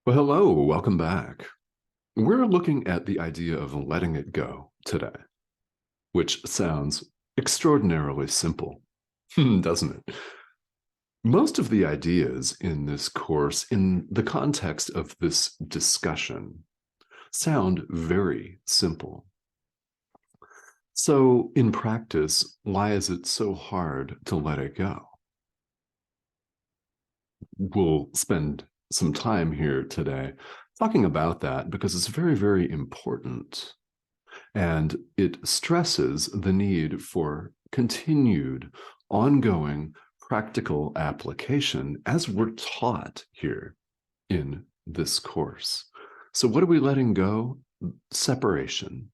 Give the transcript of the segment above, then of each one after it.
Well, hello, welcome back. We're looking at the idea of letting it go today, which sounds extraordinarily simple, doesn't it? Most of the ideas in this course, in the context of this discussion, sound very simple. So, in practice, why is it so hard to let it go? We'll spend some time here today talking about that because it's very, very important. And it stresses the need for continued, ongoing, practical application as we're taught here in this course. So, what are we letting go? Separation.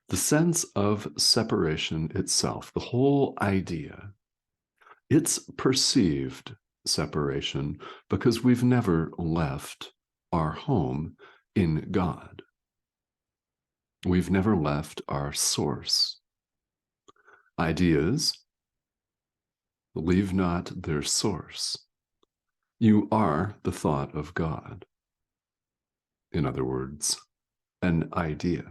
The sense of separation itself, the whole idea, it's perceived separation because we've never left our home in God. We've never left our source. Ideas leave not their source. You are the thought of God. In other words, an idea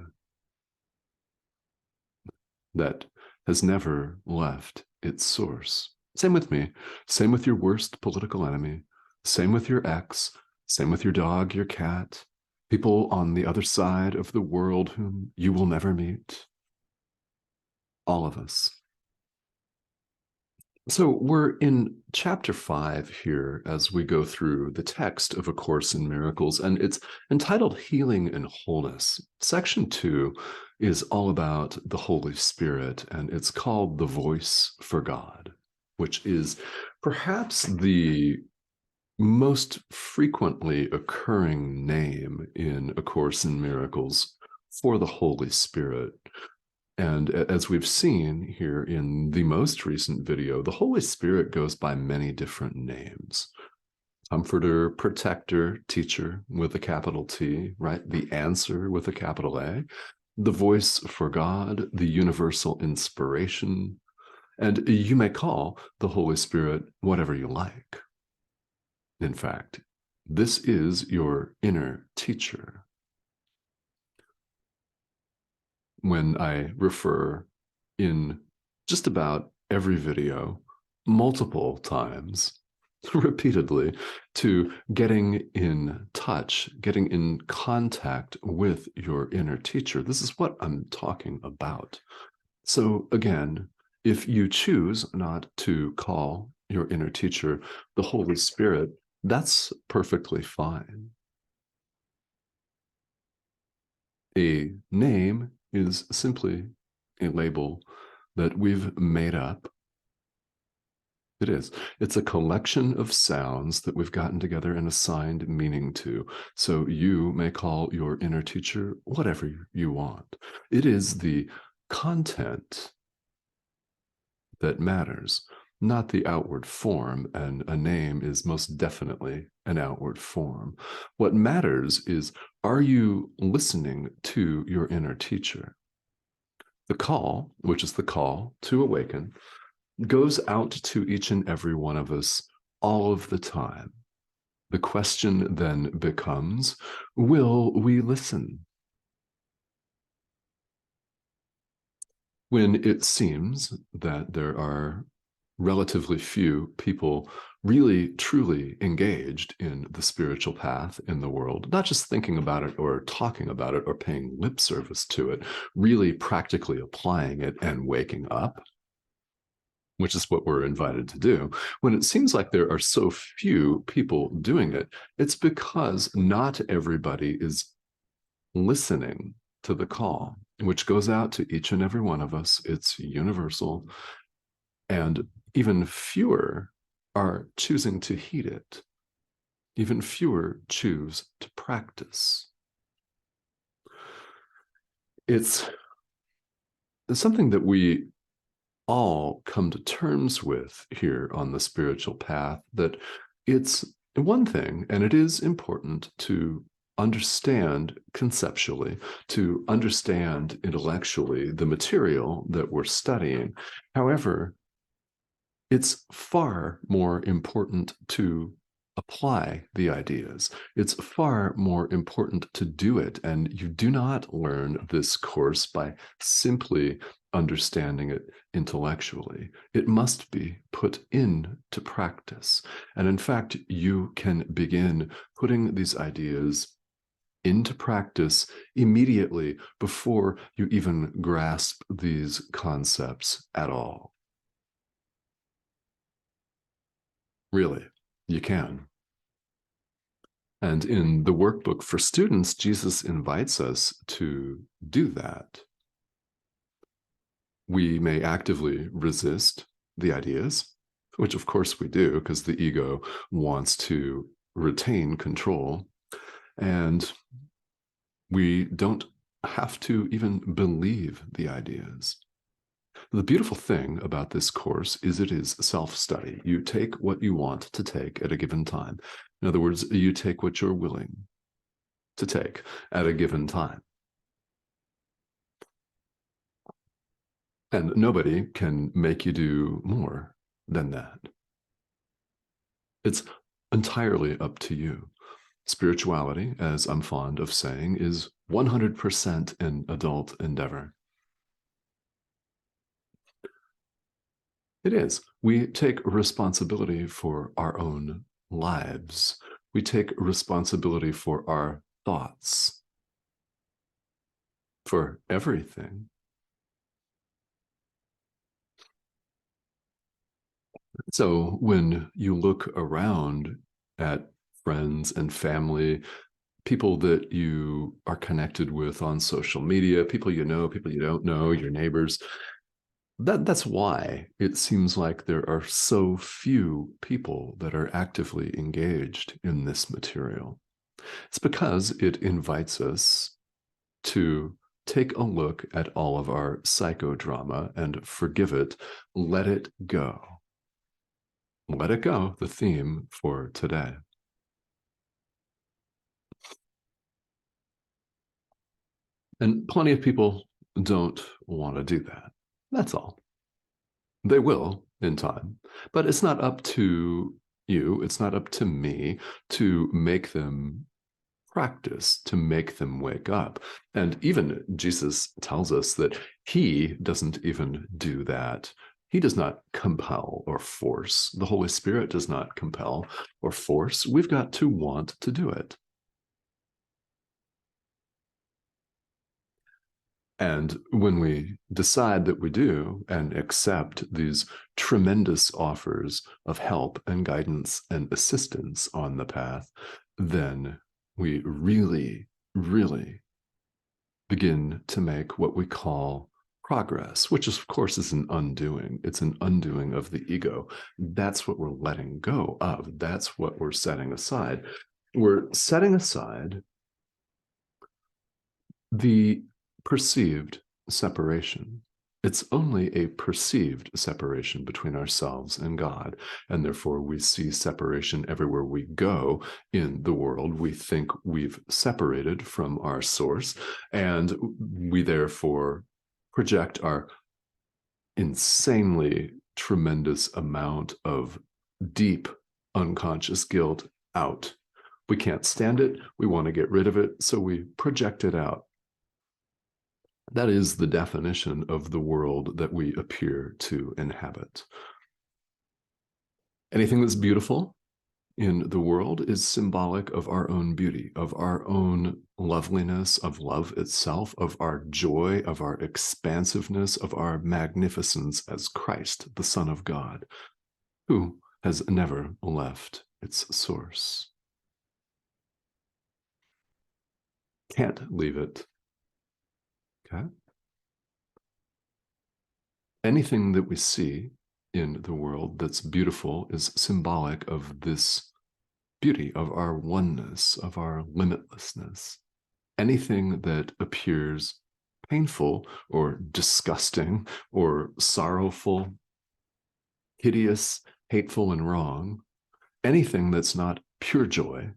that has never left its source. Same with me. Same with your worst political enemy. Same with your ex. Same with your dog, your cat, people on the other side of the world whom you will never meet. All of us. So we're in chapter 5 here as we go through the text of A Course in Miracles, and it's entitled Healing and Wholeness. Section 2 is all about the Holy Spirit, and it's called The Voice for God, which is perhaps the most frequently occurring name in A Course in Miracles for the Holy Spirit. And as we've seen here in the most recent video, the Holy Spirit goes by many different names. Comforter, protector, teacher with a capital T, right? The answer with a capital A, the voice for God, the universal inspiration. And you may call the Holy Spirit whatever you like. In fact, this is your inner teacher. When I refer in just about every video, multiple times, repeatedly, to getting in touch, getting in contact with your inner teacher. This is what I'm talking about. So again, if you choose not to call your inner teacher the Holy Spirit, that's perfectly fine. A name is simply a label that we've made up. It is. It's a collection of sounds that we've gotten together and assigned meaning to. So you may call your inner teacher whatever you want. It is the content that matters, not the outward form, and a name is most definitely an outward form. What matters is, are you listening to your inner teacher? The call, which is the call to awaken, goes out to each and every one of us all of the time. The question then becomes, will we listen? When it seems that there are relatively few people really truly engaged in the spiritual path in the world, not just thinking about it or talking about it or paying lip service to it, really practically applying it and waking up, which is what we're invited to do. When it seems like there are so few people doing it, it's because not everybody is listening to the call, which goes out to each and every one of us. It's universal. And even fewer are choosing to heed it. Even fewer choose to practice. It's something that we all come to terms with here on the spiritual path, that it's one thing, and it is important to understand conceptually, to understand intellectually the material that we're studying. However, it's far more important to apply the ideas. It's far more important to do it. And you do not learn this course by simply understanding it intellectually. It must be put into practice. And in fact, you can begin putting these ideas into practice immediately before you even grasp these concepts at all. Really, you can. And in the workbook for students, Jesus invites us to do that. We may actively resist the ideas, which of course we do, because the ego wants to retain control. And we don't have to even believe the ideas. The beautiful thing about this course is it is self-study. You take what you want to take at a given time. In other words, you take what you're willing to take at a given time. And nobody can make you do more than that. It's entirely up to you. Spirituality, as I'm fond of saying, is 100% an adult endeavor. It is. We take responsibility for our own lives. We take responsibility for our thoughts, for everything. So when you look around at friends and family, people that you are connected with on social media, people you know, people you don't know, your neighbors, that's why it seems like there are so few people that are actively engaged in this material. It's because it invites us to take a look at all of our psychodrama and forgive it, let it go. Let it go, the theme for today. And plenty of people don't want to do that. That's all. They will in time, but it's not up to you, it's not up to me to make them practice, to make them wake up. And even Jesus tells us that he doesn't even do that. He does not compel or force. The Holy Spirit does not compel or force. We've got to want to do it. And when we decide that we do and accept these tremendous offers of help and guidance and assistance on the path, then we really, really begin to make what we call progress, which is, of course, is an undoing. It's an undoing of the ego. That's what we're letting go of. That's what we're setting aside. We're setting aside the perceived separation. It's only a perceived separation between ourselves and God, and therefore we see separation everywhere we go in the world. We think we've separated from our source, and we therefore project our insanely tremendous amount of deep unconscious guilt out. We can't stand it. We want to get rid of it, so we project it out. That is the definition of the world that we appear to inhabit. Anything that's beautiful in the world is symbolic of our own beauty, of our own loveliness, of love itself, of our joy, of our expansiveness, of our magnificence as Christ, the Son of God, who has never left its source. Can't leave it. Okay? Anything that we see in the world that's beautiful is symbolic of this beauty, of our oneness, of our limitlessness. Anything that appears painful or disgusting or sorrowful, hideous, hateful, and wrong, anything that's not pure joy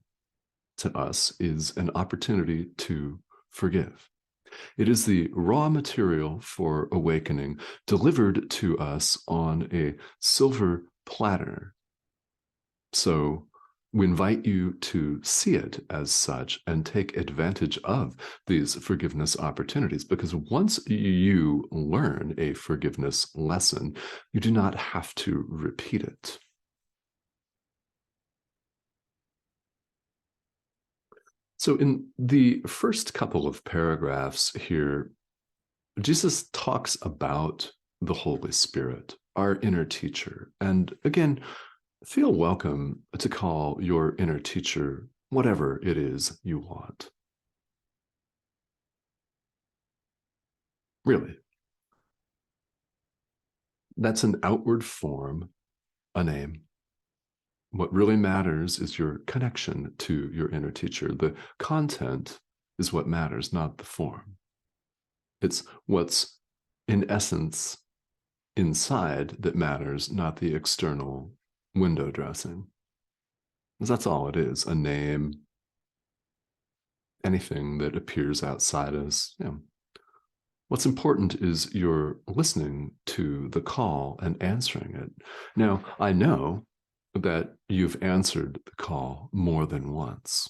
to us is an opportunity to forgive. It is the raw material for awakening delivered to us on a silver platter. So we invite you to see it as such and take advantage of these forgiveness opportunities, because once you learn a forgiveness lesson, you do not have to repeat it. So in the first couple of paragraphs here, Jesus talks about the Holy Spirit, our inner teacher. And again, feel welcome to call your inner teacher whatever it is you want. Really. That's an outward form, a name. What really matters is your connection to your inner teacher. The content is what matters, not the form. It's what's in essence inside that matters, not the external window dressing. That's all it is, a name, anything that appears outside us. Yeah. What's important is you're listening to the call and answering it. Now, I know that you've answered the call more than once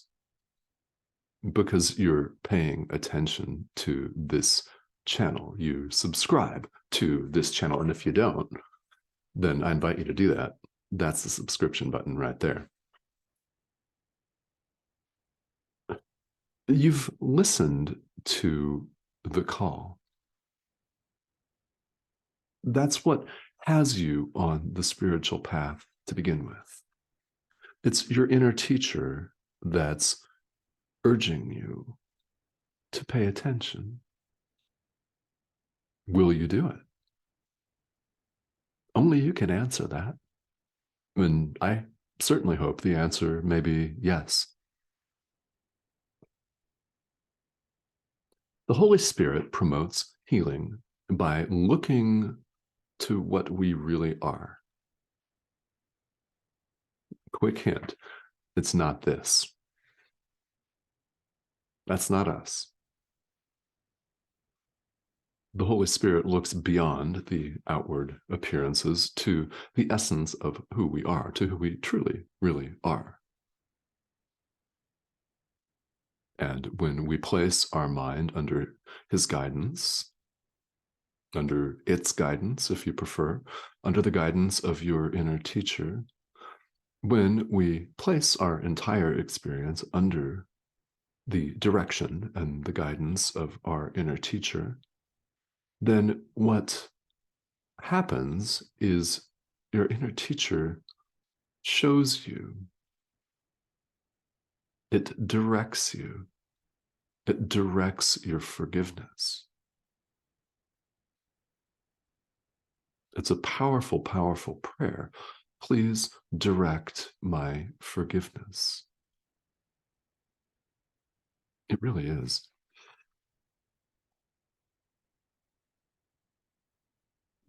because you're paying attention to this channel. You subscribe to this channel. And if you don't, then I invite you to do that. That's the subscription button right there. You've listened to the call. That's what has you on the spiritual path to begin with. It's your inner teacher that's urging you to pay attention. Will you do it? Only you can answer that. And I certainly hope the answer may be yes. The Holy Spirit promotes healing by looking to what we really are. Quick hint, it's not this. That's not us. The Holy Spirit looks beyond the outward appearances to the essence of who we are, to who we truly, really are. And when we place our mind under his guidance, under its guidance, if you prefer, under the guidance of your inner teacher, when we place our entire experience under the direction and the guidance of our inner teacher, then what happens is your inner teacher shows you, it directs you, it directs your forgiveness. It's a powerful, powerful prayer. Please direct my forgiveness. It really is.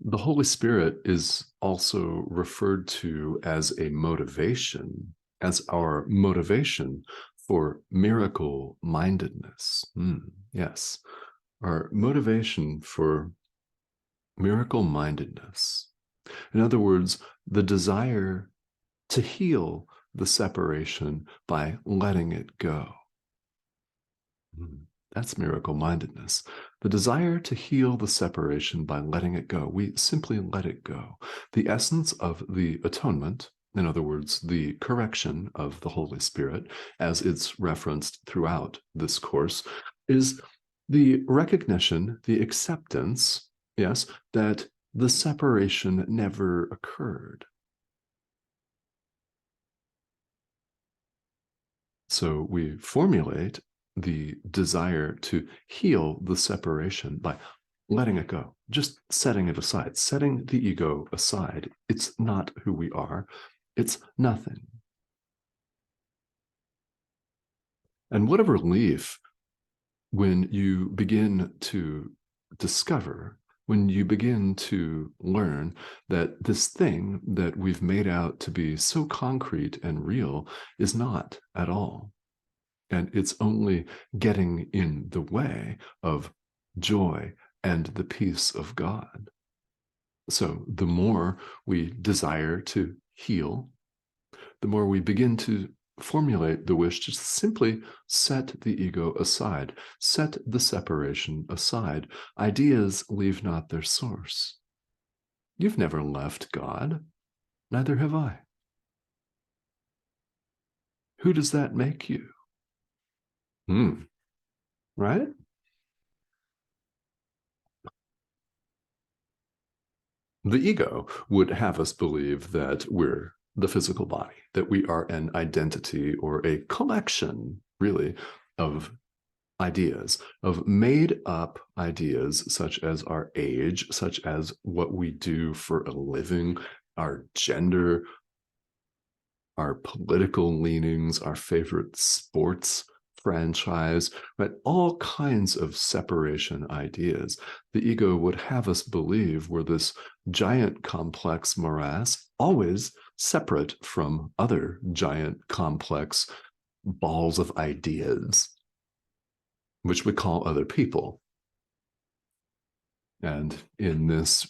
The Holy Spirit is also referred to as a motivation, as our motivation for miracle mindedness. Yes, our motivation for miracle mindedness. In other words, the desire to heal the separation by letting it go. That's miracle mindedness. The desire to heal the separation by letting it go. We simply let it go. The essence of the atonement, in other words, the correction of the Holy Spirit, as it's referenced throughout this course, is the recognition, the acceptance, yes, that the separation never occurred. So we formulate the desire to heal the separation by letting it go, just setting it aside, setting the ego aside. It's not who we are. It's nothing. And what a relief when you begin to discover, when you begin to learn that this thing that we've made out to be so concrete and real is not at all. And it's only getting in the way of joy and the peace of God. So the more we desire to heal, the more we begin to formulate the wish to simply set the ego aside, set the separation aside. Ideas leave not their source. You've never left God, neither have I. Who does that make you? Right? The ego would have us believe that we're the physical body, that we are an identity or a collection, really, of ideas, of made up ideas such as our age, such as what we do for a living, our gender, our political leanings, our favorite sports franchise, right? All kinds of separation ideas. The ego would have us believe we're this giant complex morass, always separate from other giant complex balls of ideas, which we call other people. And in this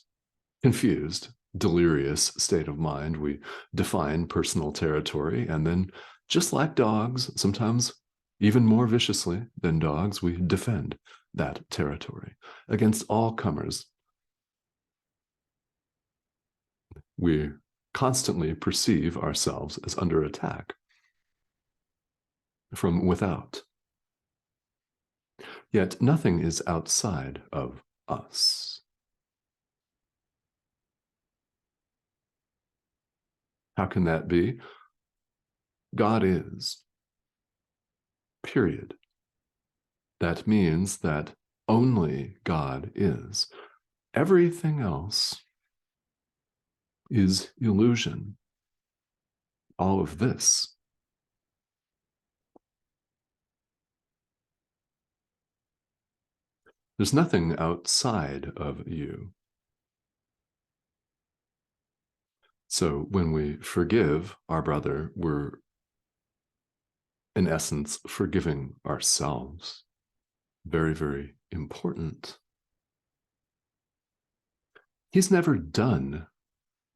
confused, delirious state of mind, we define personal territory. And then, just like dogs, sometimes even more viciously than dogs, we defend that territory against all comers. We constantly perceive ourselves as under attack from without. Yet nothing is outside of us. How can that be? God is. Period. That means that only God is. Everything else is illusion. All of this. There's nothing outside of you. So when we forgive our brother, we're in essence forgiving ourselves. Very, very important. He's never done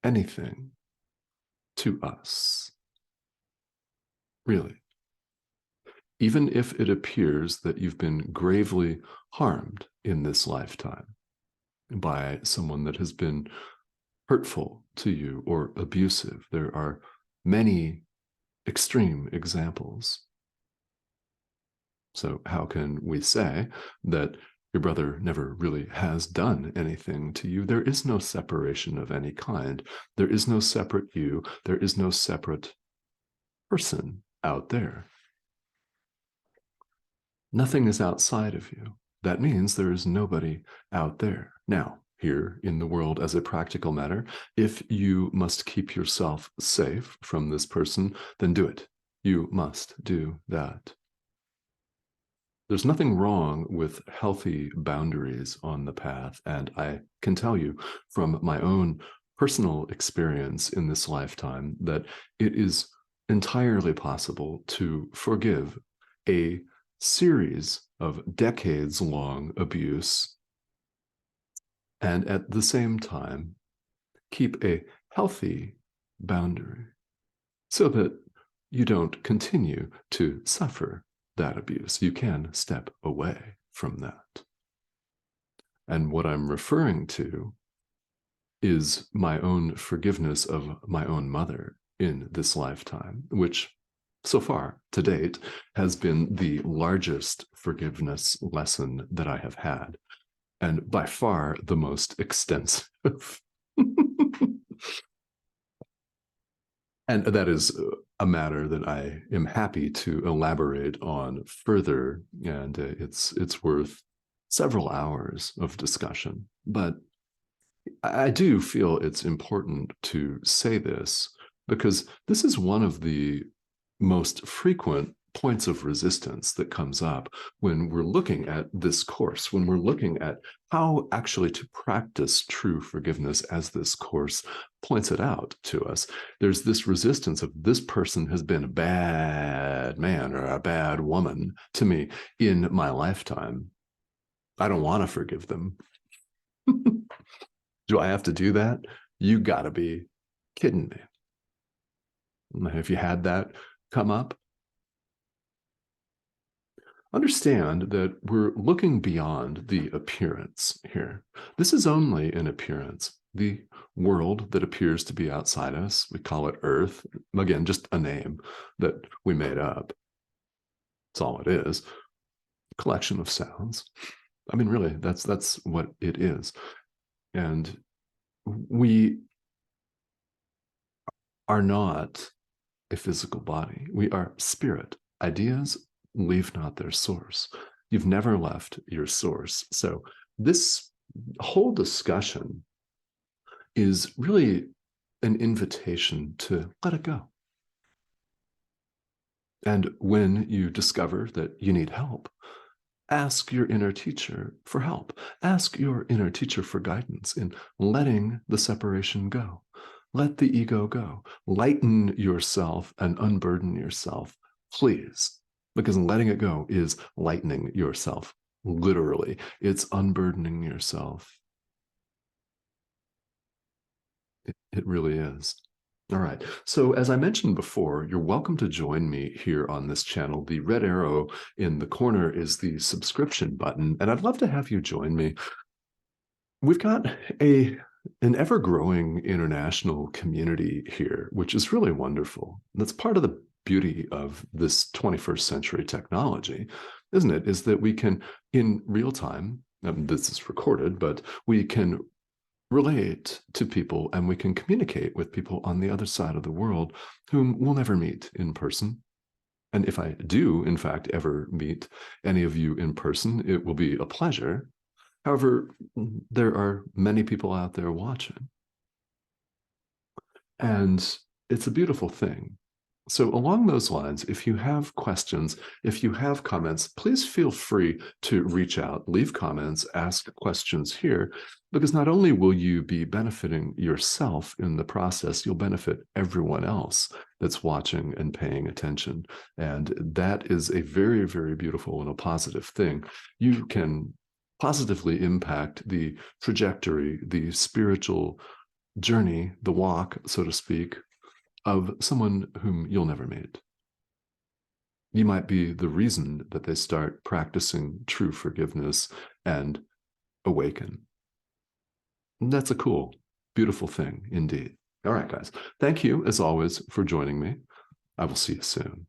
anything to us. Really. Even if it appears that you've been gravely harmed in this lifetime by someone that has been hurtful to you or abusive, there are many extreme examples. So how can we say that your brother never really has done anything to you? There is no separation of any kind. There is no separate you. There is no separate person out there. Nothing is outside of you. That means there is nobody out there. Now, here in the world as a practical matter, if you must keep yourself safe from this person, then do it. You must do that. There's nothing wrong with healthy boundaries on the path. And I can tell you from my own personal experience in this lifetime that it is entirely possible to forgive a series of decades-long abuse and at the same time keep a healthy boundary so that you don't continue to suffer that abuse. You can step away from that. And what I'm referring to is my own forgiveness of my own mother in this lifetime, which so far to date has been the largest forgiveness lesson that I have had, and by far the most extensive. And that is a matter that I am happy to elaborate on further, and it's worth several hours of discussion. But I do feel it's important to say this because this is one of the most frequent points of resistance that comes up when we're looking at this course, when we're looking at how actually to practice true forgiveness as this course points it out to us. There's this resistance of this person has been a bad man or a bad woman to me in my lifetime. I don't want to forgive them. Do I have to do that? You got to be kidding me. Have you had that come up? understand that we're looking beyond the appearance here. This is only an appearance. The world that appears to be outside us, we call it Earth. Again, just a name that we made up. That's all it is. A collection of sounds. I mean, really, that's what it is. And we are not a physical body. We are spirit. Ideas leave not their source. You've never left your source. So this whole discussion is really an invitation to let it go. And when you discover that you need help, ask your inner teacher for help. Ask your inner teacher for guidance in letting the separation go. Let the ego go. Lighten yourself and unburden yourself, please. Because letting it go is lightening yourself, literally. It's unburdening yourself. It really is. All right. So as I mentioned before, you're welcome to join me here on this channel. The red arrow in the corner is the subscription button, and I'd love to have you join me. We've got an ever-growing international community here, which is really wonderful. That's part of the beauty of this 21st century technology, isn't it? Is that we can, in real time, this is recorded, but we can relate to people and we can communicate with people on the other side of the world whom we'll never meet in person. And if I do, in fact, ever meet any of you in person, it will be a pleasure. However, there are many people out there watching. And it's a beautiful thing. So along those lines, if you have questions, if you have comments, please feel free to reach out, leave comments, ask questions here, because not only will you be benefiting yourself in the process, you'll benefit everyone else that's watching and paying attention. And that is a very, very beautiful and a positive thing. You can positively impact the trajectory, the spiritual journey, the walk, so to speak, of someone whom you'll never meet. You might be the reason that they start practicing true forgiveness and awaken. And that's a cool, beautiful thing indeed. All right, guys. Thank you, as always, for joining me. I will see you soon.